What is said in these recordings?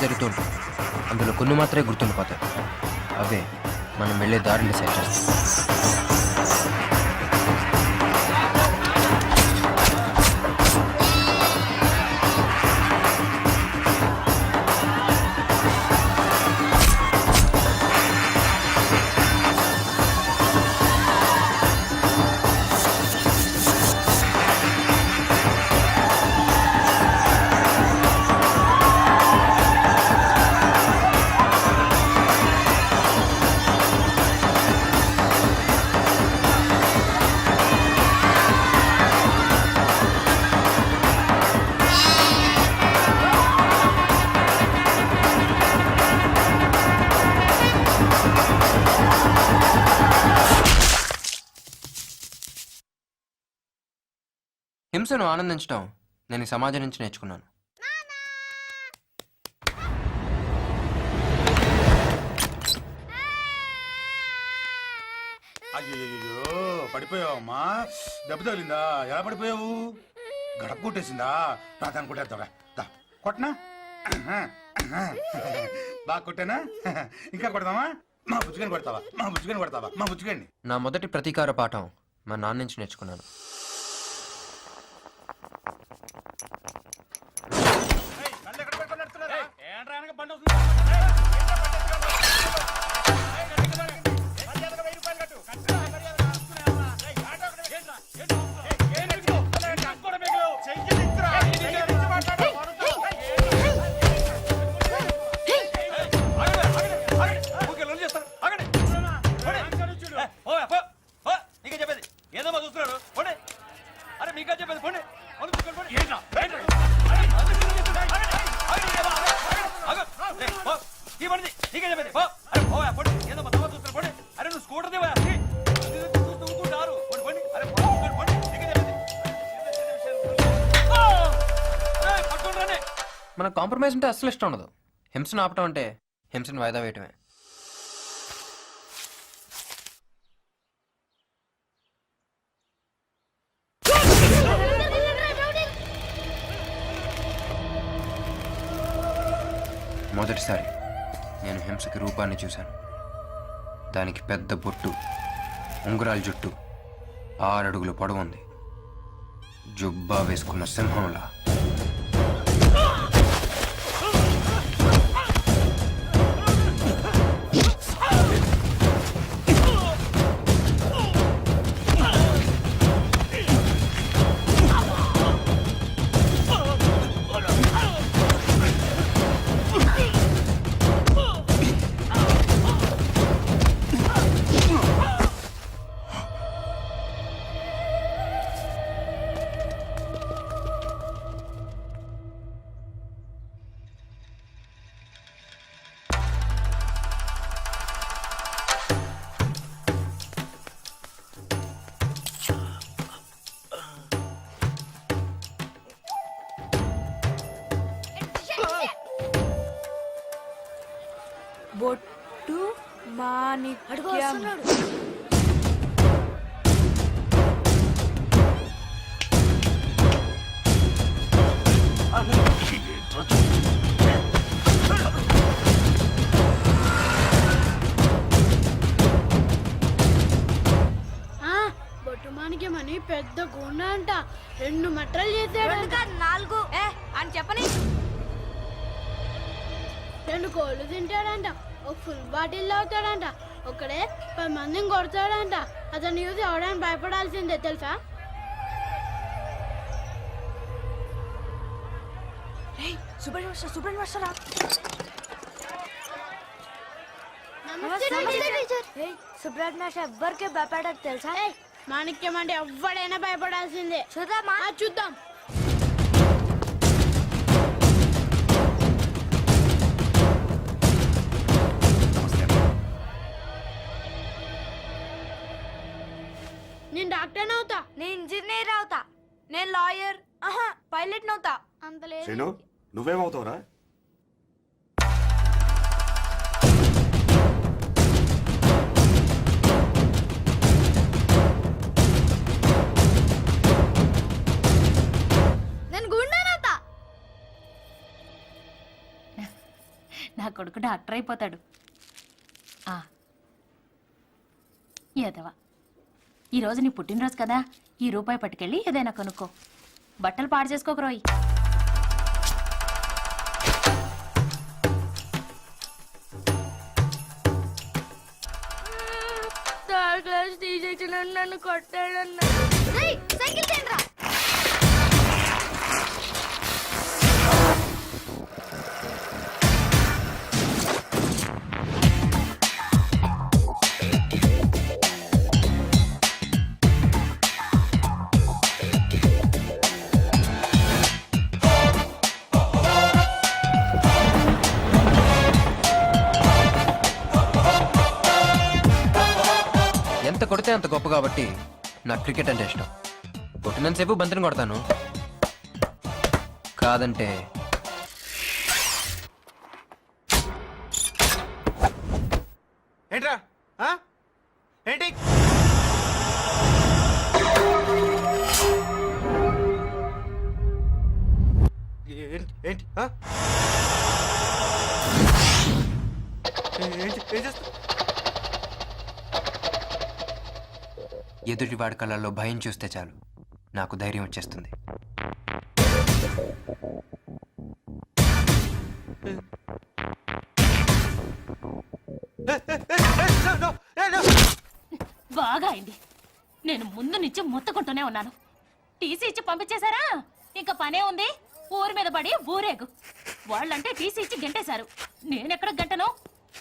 జరుగుతూ ఉంటుంది. అందులో కొన్ని మాత్రమే గుర్తుండిపోతాయి. అవే మనం వెళ్ళే దారిని డిసైడ్ చేస్తాం. హింసను ఆనందించడం నేను ఈ సమాజం నుంచి నేర్చుకున్నాను. అయ్యో పడిపోయావమ్మా, దెబ్బ తగిలిందా? ఎలా పడిపోయావు? గడప కొట్టేసిందా? రాదాన్ని కొట్టేద్దా? కొట్టనా? బాగా కొట్టానా? ఇంకా కొడదామా? మా బుజ్జుగని కొడతావా? నా మొదటి ప్రతీకార పాఠం మా నాన్న నుంచి నేర్చుకున్నాను. మన కాంప్రమైజ్ అంటే అసలు ఇష్టం ఉండదు. హింసను ఆపటం అంటే హింసను వాయిదా వేయటమే. మొదటిసారి నేను హింసకి రూపాన్ని చూశాను. దానికి పెద్ద బొట్టు, ఉంగరాల జుట్టు, 6 అడుగుల పొడవు ఉంది. జుబ్బా వేసుకున్న సింహంలా. బొట్టు మాణిక్యం. బొట్టు మాణిక్యం అని పెద్ద గుండె అంట. 2 మట్టలు చేశాడు. 4 అని చెప్పని. 2 కోళ్ళు తింటాడంట. ఒక ఫుల్ బాటిల్ తాగుతాడంట. ఒకడే 10 మందిని కొడతాడంట. అతను చూసి ఎవడని భయపడాల్సిందే తెలుసా? సుబ్రహ్మణ్య మాస్టర్ ఎవ్వరికి భయపడదు తెలుసా? మాణిక్యం అంటే ఎవడైనా భయపడాల్సిందే. చూద్దామా? చూద్దాం. నేను డాక్టర్ అవుతా. నేను ఇంజనీర్ అవుతా. నేను లాయర్, పైలట్ అవుతా. అంత లేదు. శ్రీను, నువ్వేమవుతావురా? నేను గుండెనవుతా. నా కొడుకు డాక్టర్ అయిపోతాడు. ఏదవా, ఈరోజు నీ పుట్టినరోజు కదా, ఈ రూపాయి పట్టుకెళ్ళి ఏదైనా కొనుక్కో. బట్టలు పాడు చేసుకోక రోయ్. థర్డ్ క్లాస్ తీసేసిన నన్ను కొట్టాడన్నా. సైకిల్ తేండ్రా. ఎంత కొడితే అంత గొప్ప కాబట్టి నాకు క్రికెట్ అంటే ఇష్టం. కొట్టినంతసేపు బంతిని కొడతాను, కాదంటే ఏంట్రా ఏంటి ఏంటి ఏం చేస్తా ఎదుటి వాడి కళ్ళల్లో భయం చూస్తే చాలు నాకు ధైర్యం వచ్చేస్తుంది. బాగా అయింది. నేను ముందు నుంచి మొత్తుకుంటూనే ఉన్నాను. టీసీ ఇచ్చి పంపించేశారా? ఇంకా పనే ఉంది. ఊరి మీద పడి ఊరేగు. వాళ్ళంటే టీసీ ఇచ్చి గంటేశారు. నేనెక్కడ గంటను?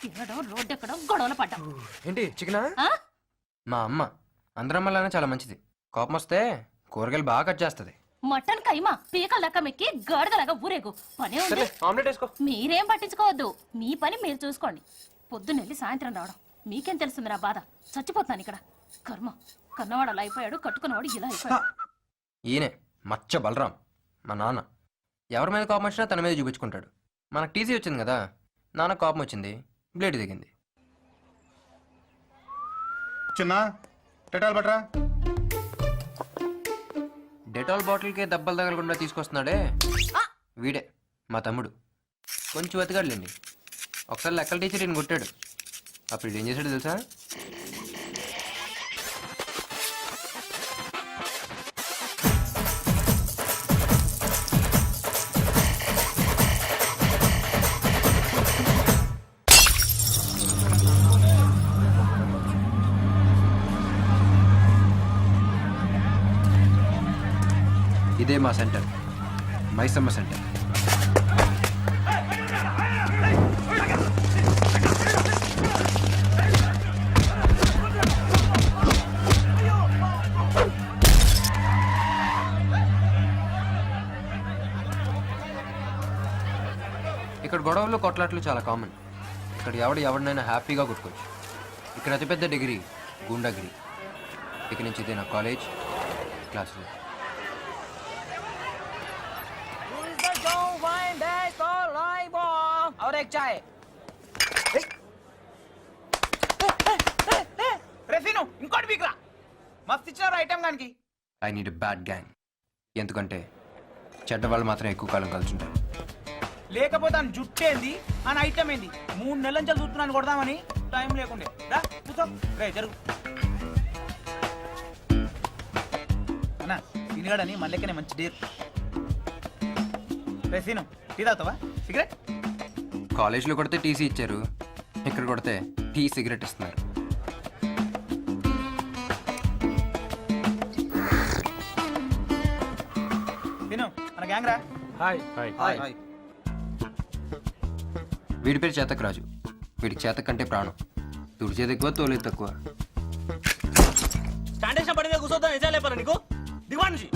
తినడం, రోడ్డు ఎక్కడం, గొడవలు పడ్డాం. ఏంటి చికెనా? ఆ? మా అమ్మ అందరమ్మలానే చాలా మంచిది. కోపం వస్తే కూరగాయలు బాగా కట్ చేస్తుంది. మటన్ కైమా పీకల లెక్క మెక్కి గాడిదలాగా ఊరేగు. పనే ఉంది. ఆమ్లెట్ వేసుకో. మీరేం పట్టించుకోవద్దు. మీ పని మీరు చూసుకోండి. పొద్దున్నెళ్ళి సాయంత్రం రావడం. మీకేం తెలుస్తుంది నా బాధ? చచ్చిపోతాను ఇక్కడ. కర్మ, కన్నవాడు అలా అయిపోయాడు, కట్టుకున్నవాడు ఇలా అయిపోయాడు. ఈయనే మచ్చ బలరాం, మా నాన్న. ఎవరి మీద కోపం వచ్చినా తన మీద చూపించుకుంటాడు. మనకు టీసీ వచ్చింది కదా, నాన్న కోపం వచ్చింది, బ్లేడ్ దిగింది. చిన్న టెటాల్ బట్రా. డెటాల్ బాటిల్కే దెబ్బలు తగలకుండా తీసుకొస్తున్నాడే వీడే మా తమ్ముడు. కొంచెం వెతగాడులేండి. ఒకసారి లెక్కల టీచర్ ఈయన కొట్టాడు. అప్పుడు ఏం చేశాడు తెలుసా? ఇదే మా సెంటర్, మైసమ్మ సెంటర్. ఇక్కడ గొడవలు కొట్లాట్లు చాలా కామన్. ఇక్కడ ఎవరినైనా హ్యాపీగా కొట్టుకోవచ్చు. ఇక్కడ అతిపెద్ద డిగ్రీ గూండాగిరి. ఇక నుంచి ఇదే నా కాలేజ్, క్లాస్ రూమ్. और एक चाय। रेफिनो इंकोट बीकरा मस्त इచ్చారు ఐటమ్ గానికి. I need a bad gang. ఎందుకంటే చెడ్డ వాళ్ళు మాత్రం ఎక్కువ కాలం కలుసుంటారు. లేకపోతే అని జుట్టేంది అని ఐటమ్ ఏంది? 3 నెలల నుంచి చూస్తున్నాను కొడదామని టైం లేకుండే. రా కూర్చో. రే జరుగు అన్నా. తినగాడని మళ్ళీకనే మంచి డేర్. రెఫినో టీ తాగుతావా? సిగరెట్? కాలేజ్లో కొడితే టీసీ ఇచ్చారు, ఇక్కడ కొడితే టీ సిగరెట్ ఇస్తున్నారు. తిను మన గ్యాంగ్ రా. Hi hi. వీడి పేరు చేతక్ రాజు. వీడికి చేతక్ కంటే ప్రాణం. తుడిచేది ఎక్కువ, తోలేదు తక్కువ. స్టాండేషన్ పడితే కూర్చోద్దాం. నిజాలు లేపారా నీకు? దిగువా నుంచి.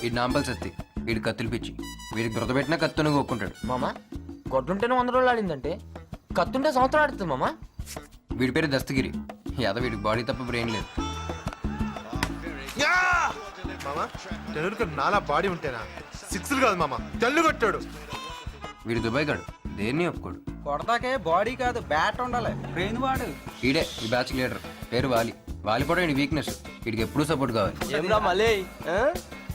వీడి నాంపల్ సత్తి. వీడి కత్తులు పిచ్చి. వీడికి బురద పెట్టినా కత్తును ఒక్కుంటాడు. మామా గొడ్డుంటేనే 100 రోజులు ఆడిందంటే కత్తుంటే సంవత్సరం ఆడుతుంది మామా. వీడి పేరు దస్తగిరి. యాదవ్. వీడికి బాడీ తప్ప బ్రెయిన్ లేదు. మామా తెలుగుకి నాలా బాడీ ఉంటేనా? 6 కాదు మామా, తెల్లు కొట్టాడు. వీడు దుబాయ్ గాడు, దేన్ని ఒప్పుకోడు. కొడతాకే బాడీ కాదు బ్యాట్ ఉండాలి. బ్రెయిన్ వాడు. వీడే ఈ బ్యాచ్ లీడర్. పేరు వాలి. వాలిపోవడం వీడి వీక్నెస్. వీడికి ఎప్పుడూ సపోర్ట్ కావాలి. మళ్ళీ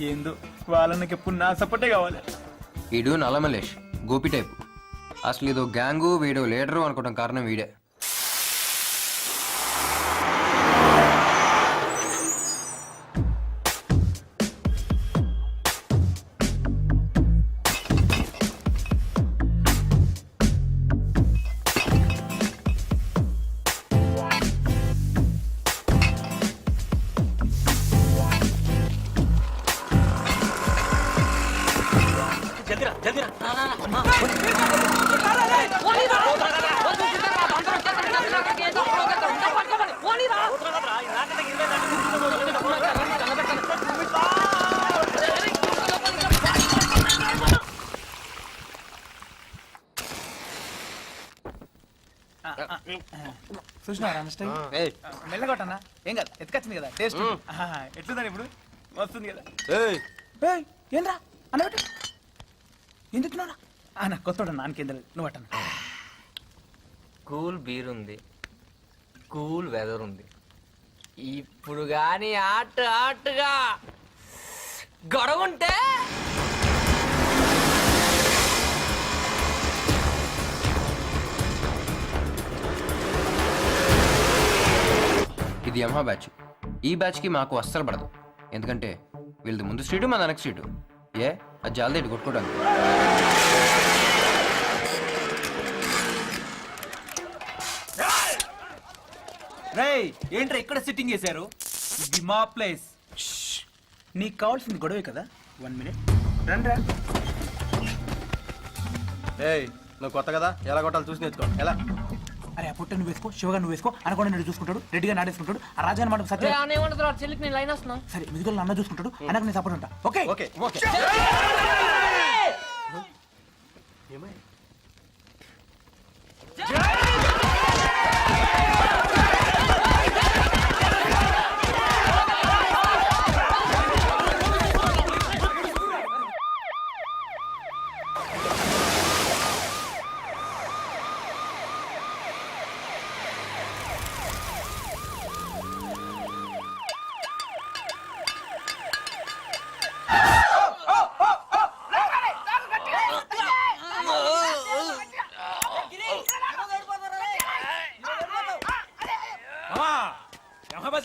ఏందో వాళ్ళకి ఎప్పుడు నా సపోర్టే కావాలి. వీడు నల్లమలేష్, గోపి టైపు. అసలు ఇదో గ్యాంగు వీడో లీడరు అనుకోవడం కారణం వీడే. చూసినారా మిస్టర్ మెల్లగొట్టన్నా ఏం కాదు ఎత్తుకొచ్చింది కదా టేస్ట్ ఎట్లుందని ఇప్పుడు వస్తుంది కదా ఏయ్ ఏంద్రా అన్నట్టు ఎందుకు తిన్నారా అన్న కొత్తోడు నాకేం తెలియదు నువ్వు అట్టన్నా కూల్ బీర్ ఉంది, కూల్ వెదర్ ఉంది. ఇప్పుడు గాని ఆటగా గొడవ ఉంటే ఇది యమహా బ్యాచ్. ఈ బ్యాచ్కి మాకు అస్సలు పడదు. ఎందుకంటే వీళ్ళది ముందు స్ట్రీటు మా వెనక స్ట్రీటు. ఏ అది జాలదేటి కొట్టుకోవడానికి. రేయ్ ఏంట్రా ఇక్కడ సిట్టింగ్ చేశారు? ఇది మా ప్లేస్. నీకు కావాల్సింది గొడవే కదా. 1 మినిట్ రండ్రా. ఏయ్ నువ్వు కొత్త కదా, ఎలా కొట్టాలి చూసి నేర్చుకో. ఎలా? అరే ఆ పుట్ట నువ్వు వేసుకో, శివగా నువ్వు వేసుకో, అనకుండా నేను చూసుకుంటాడు, రెడ్డిగా నాడేసుకుంటాడు, ఆ రాజాని మాట సత్య ఏమంటారు చెల్లికి నేను లైన్ వస్తున్నా. సరే మిగతా అన్న చూసుకుంటాడు, అనకు నేను సపోర్ట్ ఉంటా. Okay okay okay.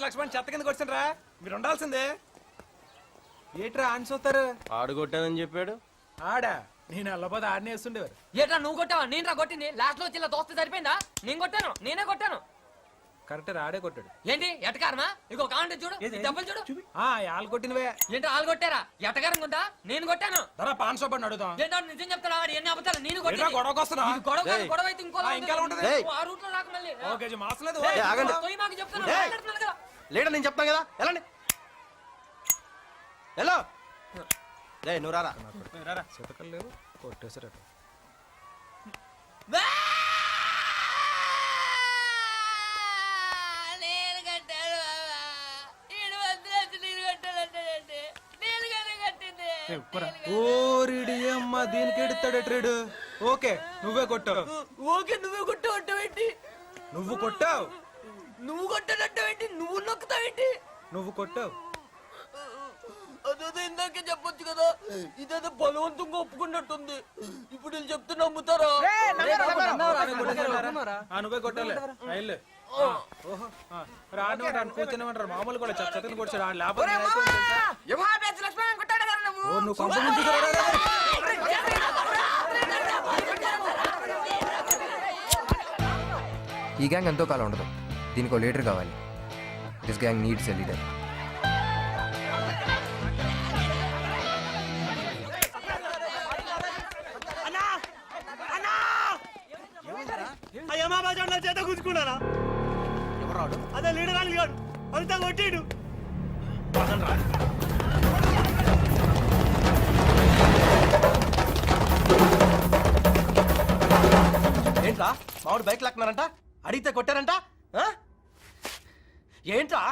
లక్ష్మణ్ చెత్త కిందకి వచ్చిండ్రా, మీరు ఉండాల్సిందే. ఏట్రా ఆన్ చూస్తారు? ఆడు కొట్టానని చెప్పాడు. ఆడా నేను అల్లపోతే ఆడనే వేస్తుండేవారు. ఏట్రా నువ్వు కొట్టావా? నేను రా కొట్టింది. లాస్ట్ లో వచ్చి ఇలా దోస్తే సరిపోయిందా? నేను కొట్టాను, నేనే కొట్టాను. కరెక్ట్ ఆడే కొట్టాడు. ఏంటి ఎటకారమా? ఇంకో కాంటే చూడు, ఈ దెబ్బలు చూడు. ఆలు కొట్టినవే. ఏంటి వాళ్ళు కొట్టారా? ఎటకారం ఉందా? నేను కొట్టాను. ధర పాన్ షాప్ అని అడుగుదాం. ఏంటో నిజం చెప్తారా? వాడు ఎన్ని అబద్ధాలు? నేను కొట్టాను. గొడవకు వస్తున్నా? ఇది గొడవ కాదు, గొడవ అయితే ఇంకోలా ఇంకా ఉంటుంది. ఉంటుంది. నువ్వు ఆ రూట్ లో రాకు మళ్ళీ. ఓకే మాసం లేదు. ఏయ్, ఆగండి. పోయి మాకు చెప్తాను, ఏయ్. మాట్లాడుతున్నాను కదా. లేడా నేను చెప్తాను కదా, ఎలాండి ఎలా? నువ్వు రారా. రారా చితకలు లేవు కొట్టేసారట. నేను కట్టాను బాబా. ఈడు వదిలేసి నేను కట్టానంటే నేను కదా కట్టింది. ఓరిడి అమ్మ దీనికి ఎడుతాడే ట్రేడు. ఓకే నువ్వే కొట్టావు. ఓకే నువ్వే కొట్టావంటావేంటి? నువ్వు కొట్టావు. నువ్వు కొట్టానంటావేంటి? నువ్వు నొక్కుతావేంటి? నువ్వు కొట్టావు. అదేదో ఇందాకే చెప్పొచ్చు కదా. ఇదేదో బలవంతంగా ఒప్పుకున్నట్టుంది. ఇప్పుడు వీళ్ళు చెప్తే నమ్ముతారా? నువ్వే కొట్టాలి. రాను కూర్చొని మామూలు కూడా చెత్తని కొట్టాడు. లేకపోతే నువ్వు కొంప ముందు ఈ గ్యాంగ్ ఎంతో కాలం ఉండదు. దీనికి ఒక లీడర్ కావాలి. This gang needs a leader. చేత కూర్చుకున్నారా? అదే లీడర్ అని కాదు, అంతా కొట్టిడు. ఏంట్రా మామిడి బైక్ లాక్కున్నారంట, అడిగితే కొట్టారంట. ఏంట్రా?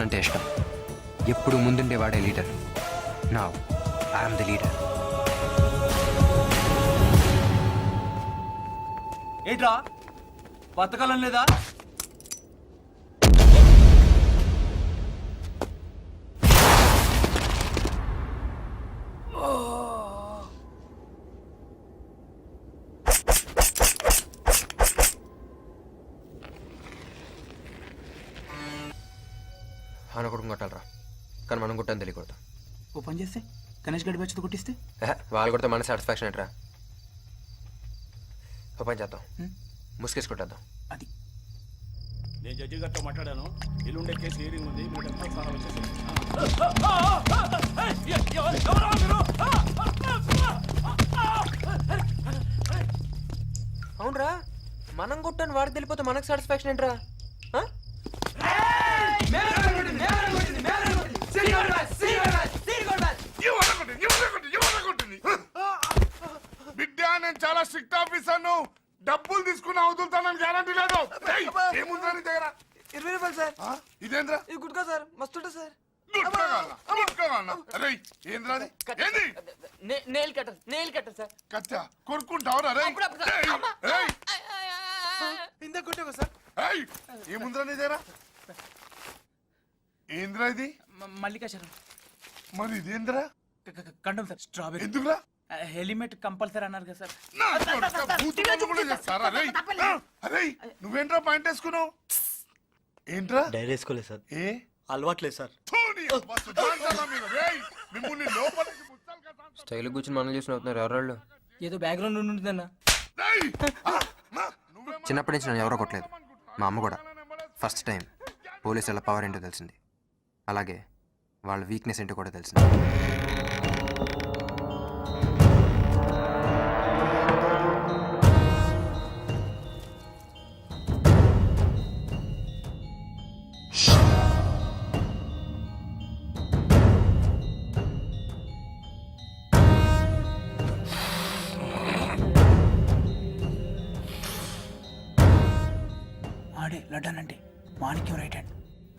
అంటే ఇష్టం. ఎప్పుడు ముందుండే వాడే leader. Now I'm the leader. ఏంట్రా బతకాలం లేదా? ఆయన కొడుకు కొట్టాలరా, కానీ మనం కొట్టని తెలియకూడదు. ఓ పని చేస్తే గణేష్ గడి బచ్చి కొట్టిస్తే వాళ్ళు కొడితే మన సాటిస్ఫాక్షన్ ఏంట్రా? ఓ పని చేద్దాం, ముసుకేసి కొట్టేద్దాం. అది నేను జడ్జి గారితో మాట్లాడాను. ఎల్లుండే కేసు హీరింగ్ ఉంది. మీరు ఎంత సారా వచ్చేసి అవునరా, మనం కొట్టని వాడికి తెలిపోతే మనకు సాటిస్ఫాక్షన్ ఏంట్రా? బిడ్డ నేను చాలా స్ట్రిక్ట్ ఆఫీసర్. డబ్బులు తీసుకున్న వదులుతానని గ్యారంటీ లేదు. ఏముందా నీ దగ్గర? 20 రూపాయలు సార్. ఇదేంద్రా? ఇది గుడ్కా సార్, మస్తు ఉంటుంది సార్. అరే ఏంద్రా అది? ఏంది? Nail cutter sir. కచ్చా కొరుక్కుంటావురా? ఇందాక కొట్టావా సార్? ఏముందిరా నీ దగ్గర? ఏంద్రా ఇది? మల్లికాశరం మరి ఇదేంద్రా? కండం సార్. స్ట్రాబెరీ. ఎందుకురా? హెల్మెట్ కంపల్సరీ అన్నారు కదా సార్. నా కొడుకా, భూతులు కూడా చేస్తారా? అరే నువ్వేంట్రా పాయింట్ వేసుకున్నావు? ఏంట్రా? డైరీ వేసుకోలేదు సార్. ఏ అలవాట్లేదు సార్. మిమ్మల్ని లోపలికి స్టైల్ కూర్చుని మనం చేసిన అవుతున్నారు ఎవరాళ్ళు? ఏదో బ్యాక్గ్రౌండ్ ఉంటుందన్న. చిన్నప్పటి నుంచి నన్ను ఎవరో కొట్టలేదు. మా అమ్మ కూడా. ఫస్ట్ టైం పోలీసుల పవర్ ఏంటో తెలిసింది. అలాగే వాళ్ళ వీక్నెస్ ఏంటో కూడా తెలిసింది. ఆడే లడ్డానంటే మాణిక్యం రైట్ హ్యాండ్.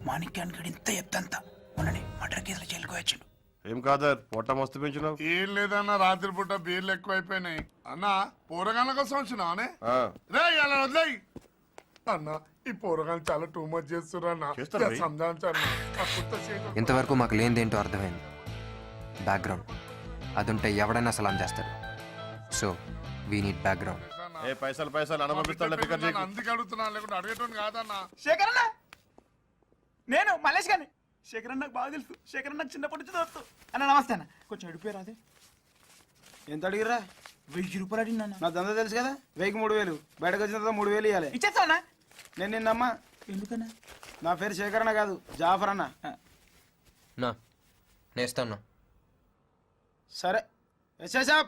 మాణిక్యానికి ఇంత ఎత్తంతా మొన్ననే మర్డర్ కేసులో జైలుకోవచ్చిండు. ఏం కాదా పొట్ట మస్తు పెంచినావు? ఏం లేదన్న, రాత్రి పూట బీర్లు ఎక్కువైపోయినాయి అన్న. పోరగాళ్ళ కోసం వచ్చినావనే? రే అలా వదిలేయ్ అన్న. ఈ పోరగాళ్ళు చాలా టూ మచ్ చేస్తున్నా. ఇంతవరకు మాకు లేనిదేంటో అర్థమైంది. బ్యాక్గ్రౌండ్ అది ఉంటే ఎవడైనా సలాం చేస్తాడు. So we need background. ఏ పైసలు అనుభవిస్తాడు. అందుకే అడుగుతున్నా, లేకుంటే అడిగేటోని కాదన్నా. శేఖర్ అన్న, నేను మల్లేష్ గారిని. శేఖర్ అన్న నాకు బాగా తెలుసు. శేఖర్ అన్న చిన్నప్పటి నుంచి దోస్తు. అన్న నమస్తే అన్న. కొంచెం అడిపోయారు అదే. ఎంత అడిగిరా? 1000 రూపాయలు అడిగినా. నా దందా తెలుసు కదా. 1000కి 3000. బయటకు వచ్చిన తర్వాత 3000 ఇవ్వాలి. ఇచ్చేస్తా అన్న. నేను నిన్నమ్మా. ఎందుకన్నా? నా పేరు శేఖర్ అన్న కాదు, జాఫర్ అన్న. నా నేస్తాను. సరే ఎస్ఐ సాబ్